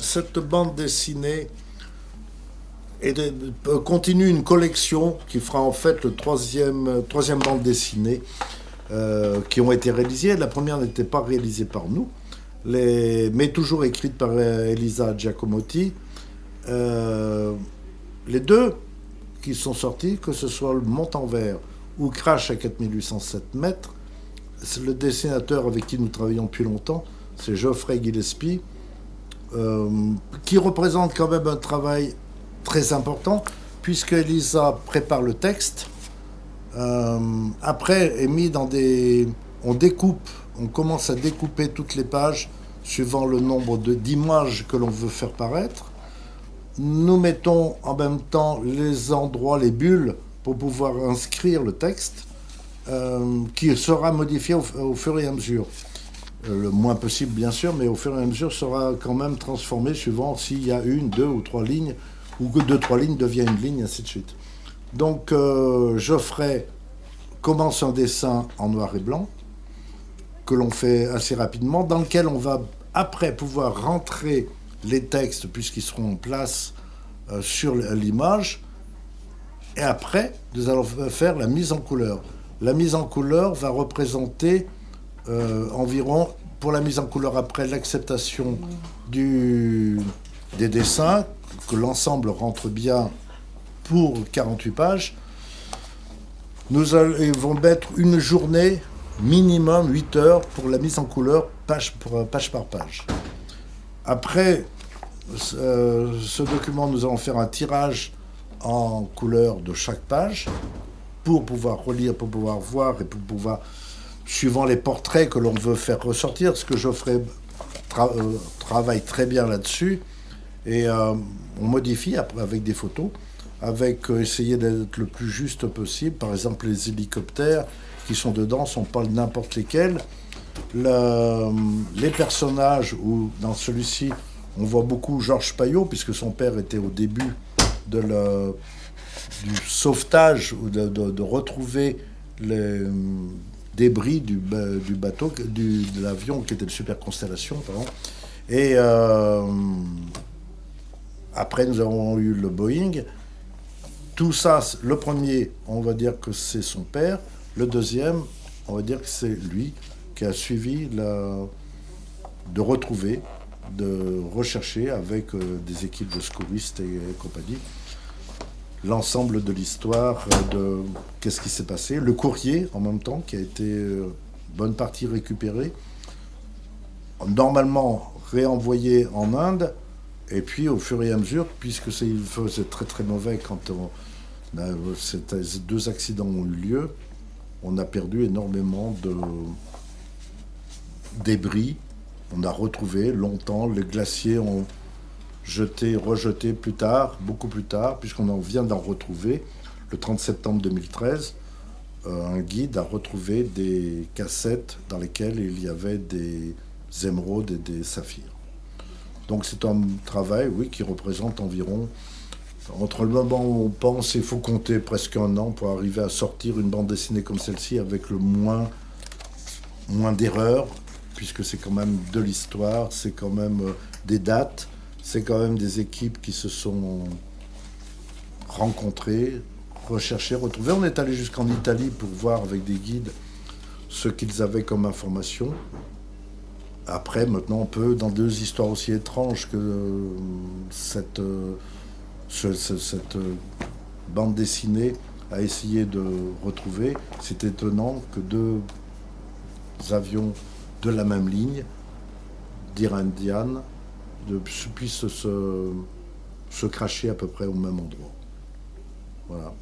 Cette bande dessinée continue une collection qui fera en fait le troisième bande dessinée qui ont été réalisées. La première n'était pas réalisée par nous, mais toujours écrite par Elisa Giacomotti. Euh, les deux qui sont sortis, que ce soit le Montanvert ou Crash à 4807 mètres, c'est le dessinateur avec qui nous travaillons depuis longtemps, c'est Geoffrey Gillespie, euh, qui représente quand même un travail très important, puisque Elisa prépare le texte, après est mis dans des... On découpe, on commence à découper toutes les pages suivant le nombre d'images que l'on veut faire paraître. Nous mettons en même temps les endroits, les bulles, pour pouvoir inscrire le texte, qui sera modifié au fur et à mesure. Le moins possible, bien sûr, mais au fur et à mesure sera quand même transformé suivant s'il y a une, deux ou trois lignes, ou que deux, trois lignes deviennent une ligne, ainsi de suite. Donc, Geoffrey commence un dessin en noir et blanc, que l'on fait assez rapidement, dans lequel on va après pouvoir rentrer les textes, puisqu'ils seront en place sur l'image, et après, nous allons faire la mise en couleur. La mise en couleur va représenter environ, pour la mise en couleur après l'acceptation des dessins, que l'ensemble rentre bien pour 48 pages, ils vont mettre une journée, minimum 8 heures, pour la mise en couleur, page par page. Après ce document, nous allons faire un tirage en couleur de chaque page pour pouvoir relire, pour pouvoir voir et pour pouvoir, suivant les portraits que l'on veut faire ressortir, ce que Geoffrey travaille très bien là-dessus, et on modifie après avec des photos, avec essayer d'être le plus juste possible. Par exemple, les hélicoptères qui sont dedans ne sont pas n'importe lesquels. Les personnages, ou dans celui-ci, on voit beaucoup Georges Payot, puisque son père était au début du sauvetage, ou de retrouver les débris du bateau, de l'avion qui était le Super Constellation, pardon. Et après, nous avons eu le Boeing. Tout ça, le premier, on va dire que c'est son père. Le deuxième, on va dire que c'est lui qui a suivi de retrouver, de rechercher avec des équipes de secouristes et compagnie l'ensemble de l'histoire de qu'est-ce qui s'est passé. Le courrier, en même temps, qui a été bonne partie récupéré, normalement réenvoyé en Inde, et puis au fur et à mesure, puisque il faisait très très mauvais quand ces deux accidents ont eu lieu, on a perdu énormément de débris. On a retrouvé longtemps, les glaciers ont rejeté plus tard, beaucoup plus tard, puisqu'on en vient d'en retrouver, le 30 septembre 2013, un guide a retrouvé des cassettes dans lesquelles il y avait des émeraudes et des saphirs. Donc c'est un travail, oui, qui représente environ, entre le moment où on pense, il faut compter presque un an pour arriver à sortir une bande dessinée comme celle-ci avec le moins d'erreurs, puisque c'est quand même de l'histoire, c'est quand même des dates, c'est quand même des équipes qui se sont rencontrées, recherchées, retrouvées. On est allé jusqu'en Italie pour voir avec des guides ce qu'ils avaient comme information. Après, maintenant, on peut, dans deux histoires aussi étranges que cette bande dessinée a essayé de retrouver, c'est étonnant que deux avions de la même ligne, d'Ir Indian, puissent se cracher à peu près au même endroit. Voilà.